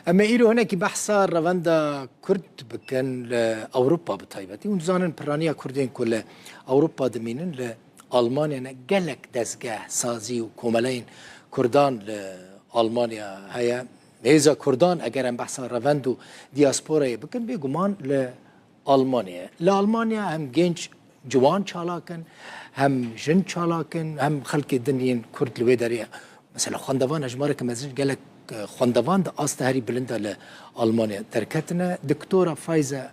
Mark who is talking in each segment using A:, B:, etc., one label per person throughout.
A: اما ایرو هناك بحثا رواندا كرد بكن لأوروبا بطيبتي ونزانن برانيا كردين كل أوروبا دمينن لألمانيا جلك دزجاه سازي وكومالين كردان لألمانيا هيا هذا كردان اگر هم بحثا رواندو دياسبورا بكن بيجمان لألمانيا هم جنش جوان چالاكن هم جن چالاكن هم خلق الدنيا كرد الويدارية مثلا خواندوان اجمارك مزنج قالك خواندوان دا هري بلندا لألمانيا تركتنا دكتورة فايزة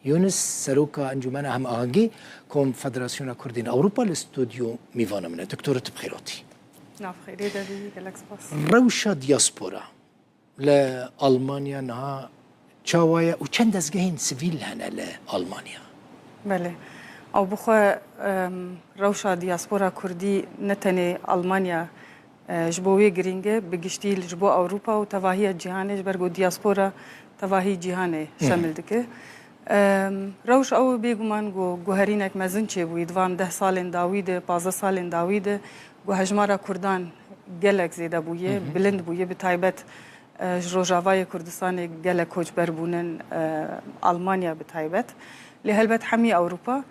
A: يونس سروكا انجمنا هم آهنگي كونفدراسيون كردين أوروبا الاستوديو ميوانا منه دكتورة بخيراتي
B: نعم خيري دادي قالك سباس
A: روشا دياسبورا لألمانيا نها چاوايا و چند دزگهين سيفيل هنا لألمانيا
B: بله او بخوا روشا دياسبورا كردي نتني ألمانيا جبوي گرینگه بگشتی جبو أوروبا و تواهی جهانه جبرگو دياسبورا تواهی جهانه شامل دکه روش او بیگمان گو هرینک مزن چه بوید وان 10 سالن داویده 15 سالن داویده گو هجمارا کردان گلک زیده بویه بلند بویه بتایبت روجاوای کردستان گلک کوچبر بونن ألمانيا بتایبت لهلبت حمی أوروبا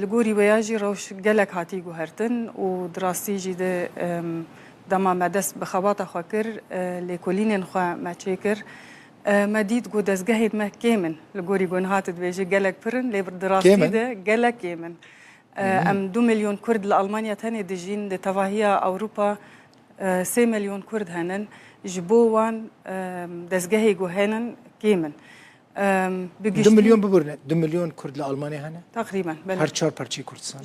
B: لگوری ویاجی روش گلک هاتی گو هرتن و دراستی جیده دما مدست بخوات خوا کر لکولینن خوا مچه مدید گو دزگهید ما کیمن لگوری گون هات دویجی گلک پرن لیبر دراستی ده گلک کیمن ام 2 مليون كرد لألمانيا تاني دجين دي تواهية أوروبا 3 مليون كرد هنن جبوان دزگهی گو هنن کیمن
A: 2 مليون ببرنا 2 مليون كرد لألمانيا هنا
B: تقريبا
A: هر چهار پرچی کردستان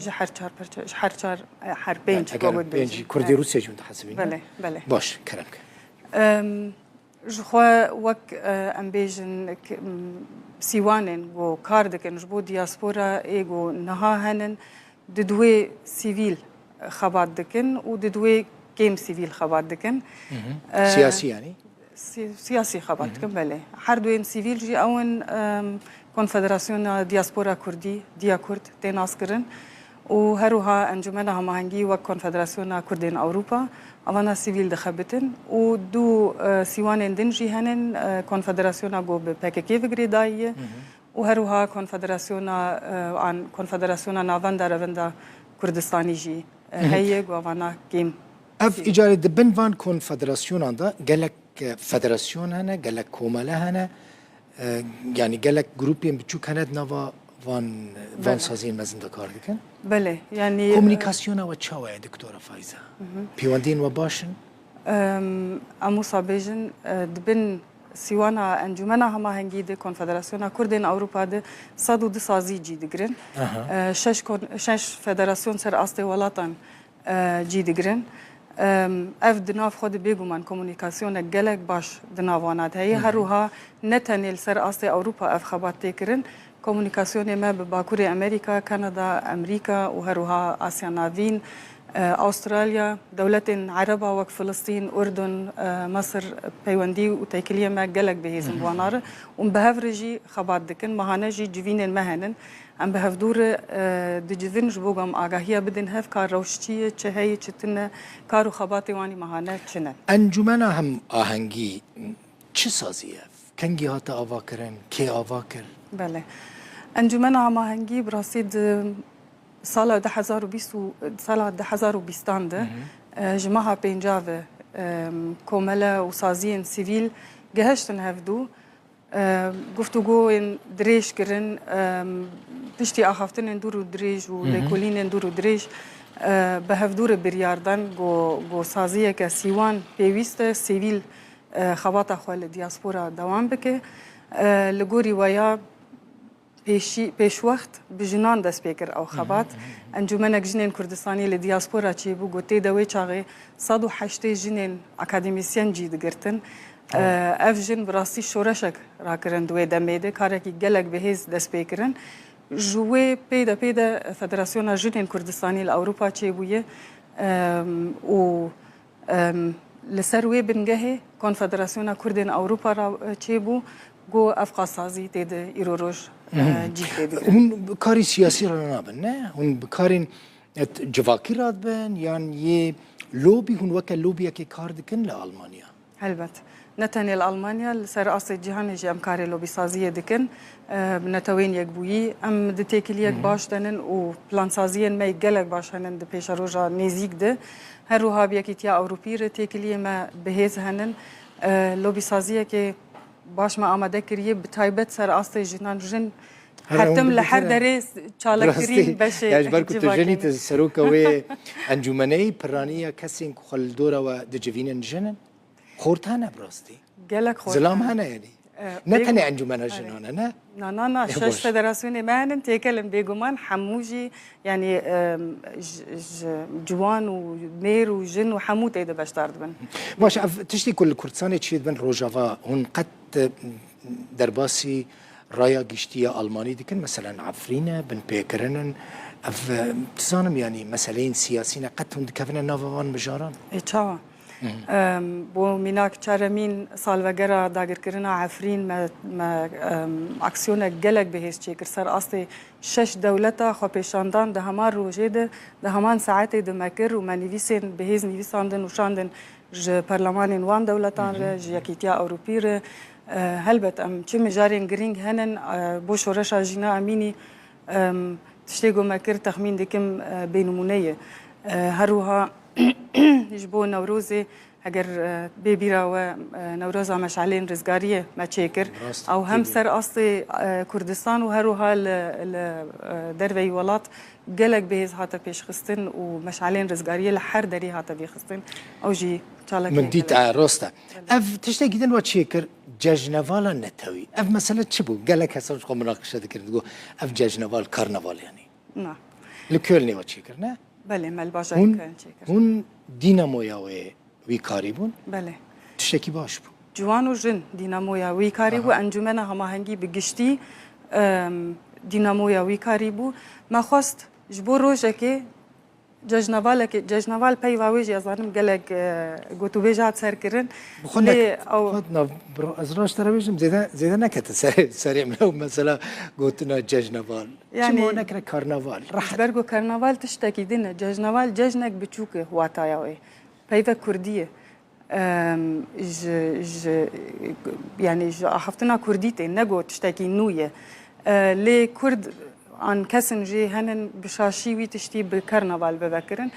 B: هر چهار هر بینج
A: بینجی کردی روسیه جون تحسبين
B: بله
A: باش كلامك
B: جخوا وك ام بيجن سيوانن و كاردكن جبو دياسبورا ايغو نها هنن ددوي سيفيل خبات دكن و ددوي كيم سيفيل خبات دكن
A: سياسي يعني
B: سياسي خبات دكن بله هر دوين سيفيل جي اون كونفدراسيون دياسبورا كردي ديا كرد تناس كرن و هروها انجمنها مهنگي و كونفدراسيون كردين اوروبا اوانا سيفيل دخبتن و دو سيوان دنجي هنن كونفدراسيون جو بككي فغريداي و هروها كونفدراسيون عن كونفدراسيون نافندا روندا كردستاني جي هي جو اوانا كيم
A: اف اجاره دبن فان كونفدراسيون اندا قالك فدراسيون هنا قالك كومالا هنا يعني قالك جروبين بتشوك هند نافا وان سازين مزن دكار دكن
B: بله يعني
A: كومونيكاسيون و تشاوي دكتوره فايزه بيواندين وباشن
B: اموسا بيجن دبن سيوانا انجمنا هما هنگي دي كونفدراسيون كردين اوروبا دي صادو دي سازي جي دگرن شش فدراسيون سر استي ولاتن جي دگرن اف دناف خود بيگومان كومونيكاسيون گلك باش دناوانات هي هروها نتنيل سر استي اوروبا اف خبات تكرن كومونيكاسيون ما بباكوري أمريكا كندا أمريكا وهروها آسيا نافين أستراليا دولة عربة وك فلسطين أردن مصر بيواندي وتيكلية ما جلك بهزم بوانار ومبهفرجي خبات دكن مهانجي جوين المهنن ام بهفدور دجذن جبوغم آگاهية بدن هف كار روشتية چهي چتن كارو خباتي واني مهانه چنن
A: انجمنا هم آهنگي چه سازيه کنگی هاتا آوا کرن کی آوا کر
B: بله انجمن آهنگی براسید سال 2020 سال 2020 ده جماعة بنجاوه كوملا وسازين سيفيل جهشتن هفدو گفتگو دریج کرن پشتی آخفتن اندورو دریج و لکولین اندورو دریج به هفدور بریاردن گو سازیه که سیوان پیوسته سیویل خوات خوال دیاسپورا دوام بکه لگوری ویا پیش وقت بجنان دست بکر او خبات انجمنک جنین کردستانی لدیاسپورا چی بو گوته دوی چاقه 108 جنین اکادمیسین جی دگرتن اف جن براستی شورشک را کرن دوی دمیده کارکی گلک بهیز دست بکرن جوی پیدا فدراسیون جنین کردستانی لأوروپا چی بویه و لسر وی بنگه کنفدراسیون کردین اوروپا را چی بو گو افقاسازی تید ایروروش جی تید
A: هون کاری سیاسی را نابن نه هون بکارین جواکی راد بن یعنی یه لوبی هون وکا لوبی که کار دکن لآلمانیا
B: هلبت نتني الألمانيا لسر أصل جهان جي أمكاري لو بسازية دكن نتوين يكبوي أم دتيكليك باش دنن و بلان سازية ما يقلق باش هنن د پیش روجا نزيك ده هروها بيكيتيا أوروبية تيكلية ما بهز هنن لو بسازية كي باش ما آماده كريه بتايبت سر أصل جنان جن حتم لحر درس چالکرین بشه
A: یعنی برکو تجنی تسروکا و انجمنی پرانیه کسین خال دورا و دجوینن جنن خورتانه براستی
B: گلک خورتانه
A: زلام هنه یعنی نه تنی انجمن جنانه نه
B: نه شش فدراسیون مهنن تیکلم بیگمان حموجی یعنی جوان و نیر و جن و حمو تیده بشتارد بن
A: باش تشتی کل کردستان چید بن روجاوا هن قد درباسی رايا قشتية ألماني دي كان مثلا عفرينة بن بيكرنن أف تزانم يعني مسألين سياسيين قد هند كفنا نافوان مجاران
B: إيه تشاوا بو ميناك چارمين سالوغرا داگر كرنا عفرين ما اكسيونا گلك بهيس چيكر سر اصلي 6 دولتا خو پیشاندان ده همان روجه ده همان ساعت ده مكر و منيفيسين بهيز نيفيساندن و شاندن ج برلمانين وان دولتان ر ج يكيتيا اوروبي ر هلبت ام چه مجارين گرينگ هنن بو شورشا جينا اميني تشتيگو مكر تخمين دكم بينمونيه هروها يجبو نوروزي اگر بيبيرا و نوروزا مشعلين رزقاريه ما تشيكر او هم سر اصلي كردستان و هروها دروي ولات قلق بهز هاتا بيش خستن ومشعلين رزقاريه لحر دري هاتا بيخستن او جي
A: من ديت راستا اف تشتي جدا و تشيكر جاجنافالا نتوي اف مسألة تشبو قالك هسه شو مناقشة ذكر تقول اف جاجنافال كارنفال يعني
B: نعم
A: لكولني و تشيكر نه
B: بله مال باشا كان تشيكر
A: هون دينامويا وي كاريبون
B: بله
A: تشتكي باش بو
B: جوان و جن دينامويا وي كاريبو انجمنا هماهنگي بگشتي دينامويا وي كاريبو ما خواست جبو روجكي جاجنوال پیواویج ازانم گلگ گوتو بیجات سر کرن
A: لی او خدنا ازراش ترویجم زیده نکته سریع منو مثلا گوتنا جاجنوال
B: يعني
A: چمو نکره کارنوال
B: راح برگو کارنوال تشتکی دینه جاجنوال جاجنک بچوکه واتایاوی پیوا کردیه يعني حفتنا كرديتي نجو تشتكي نوية لي كرد عن كسن جي هنن بشاشي وي تشتي بكرنفال ببكرن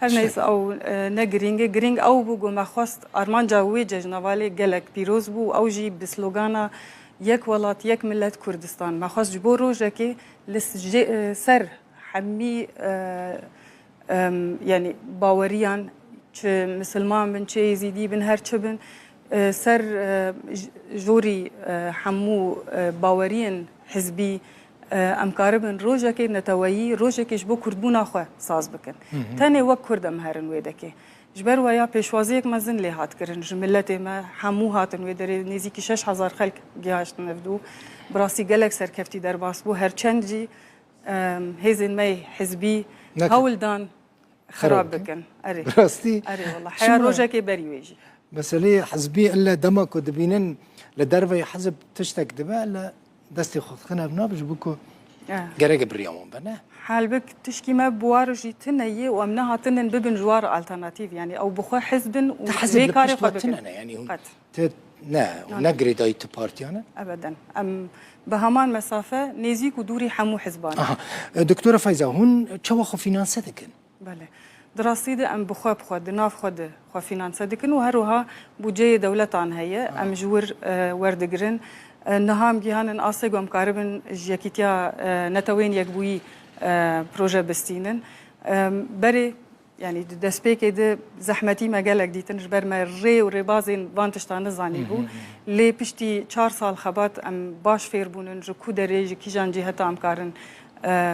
B: هر نيس او نجرينج او بوغو ما خواست ارمان جاوي جنوالي جلك بيروز بو او جي بسلوغانا يك ولات يك ملت كردستان ما خواست جبو روجكي سر حمي يعني باوريان مسلمان بن چه يزيدي بن هر چبن سر جوري حمو باوريان حزبي امکاربن روزه که نتوایی روزه که جبو کردبونا خو ساز بکن تاني وک کردم هرن ویده که جبر ویا پیشوازی یک مزن لی هات کرن جملت ما حمو هاتن ویده نزدیکی 6000 خلق گیاشتن نفدو براسی گلک سرکفتی در باس بو هر چند جی هزین می حزبی هولدان خراب بکن اری
A: براستي
B: اری والله حیا روزه که بری ویجی
A: مسألة حزبي إلا دمك ودبينن لدربة حزب تشتك دبا إلا دستي خنا بنابج بكو جرق بريامون بنا
B: حال بك تشكي ما بوارجي تنية وامنها تنن ببن جوار الترناتيف يعني او بخوا حزب
A: وبيكاري خبتنا يعني هم لا نقري دايت بارتي انا
B: ابدا ام بهمان مسافه نيزيك ودوري حمو حزبان
A: دكتوره فايزه هون تشوا خو فينانساتكن
B: بله دراسيدي ام بخوا دناف خود خو فينانساتكن وهروها بوجي دولتان هي ام جور وردگرن نهام جهان آسیگ و مکاربن جیکیتیا نتوین یک بوی پروژه بستینن بری يعني دسبيك ده زحمتي ما قالك دي تنجبر ما ري وربازين وانتشتان زاني بو لي بشتي 4 سال خبات ام باش فير بونن جو كو دريج كي جان جهتا ام كارن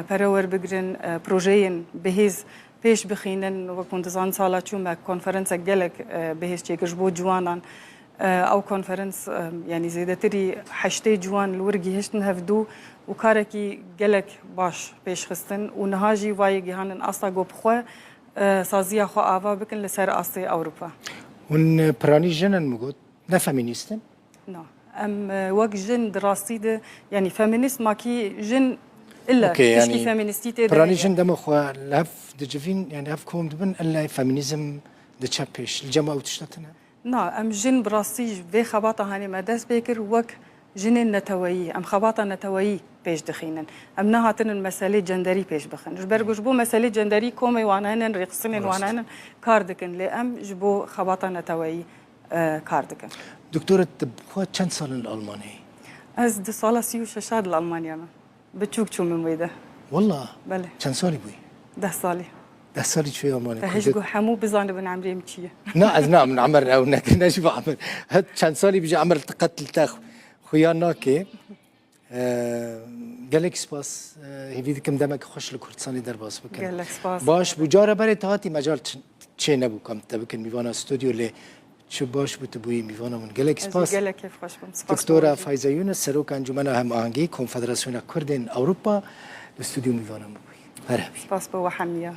B: پرور بگرن پروژين بهز پیش بخینن و كنت زان سالا چو ما کنفرانس قالك بهز چيكش بو جوانان او كونفرنس يعني زيدتري حشتي جوان الورقي هشتن هفدو وكاركي قلك باش بيش خستن ونهاجي واي جهان اصلا جو بخوا سازيا خو آوا بكن لسر اصلي اوروبا
A: ون براني جنن مقود نا فيمينيستن
B: لا ام وق جن دراسي يعني فيمينيست ماكي جن الا
A: تشكي
B: يعني فيمينيستي
A: براني جن دم خو لهف دجفين يعني هف كوم دبن الا فيمينيزم دتشابيش الجماعه وتشتتنا
B: نا ام جن براسي في خباطه هاني ما داس بيكر وك جنين نتوي ام خباطه نتوي بيش دخينن ام نهاتن المسالة جندري بيش بخن جبرجو جبو مسالة جندري كومي وانهن ريقصنن وانهن كاردكن لام جبو خباطه نتوي كاردكن.
A: دكتورة بخوا چند سال الألماني؟
B: از دو سالا 36 الألمانيا من بتشوك شو من ويدا
A: والله
B: بله
A: چند سالی بوی؟
B: 10 سالي
A: 10 سالی چه ألماني؟
B: فهشجو حمو بزاني بن عمري مشيه
A: نه از نه من عمر او نکنش با عمر هد چند سالی بیجا عمر التقت لتاخ خویان ناکه گلک سپاس هیوید کم دمک خوش لکردستانی در باز بکن
B: قالك سباس
A: باش بجاره برای تهاتی مجال چه نبو کم تبکن میوانا استودیو لی چه باش بود بوی میوانا من گلک سپاس
B: قالك كيف خوش بم سباس
A: دکتورا فایزه یونس سروک انجمن هم آهنگی کنفدراسیون کردین اروپا استودیو میوانا بوی مرحبا
B: سباس بو حمية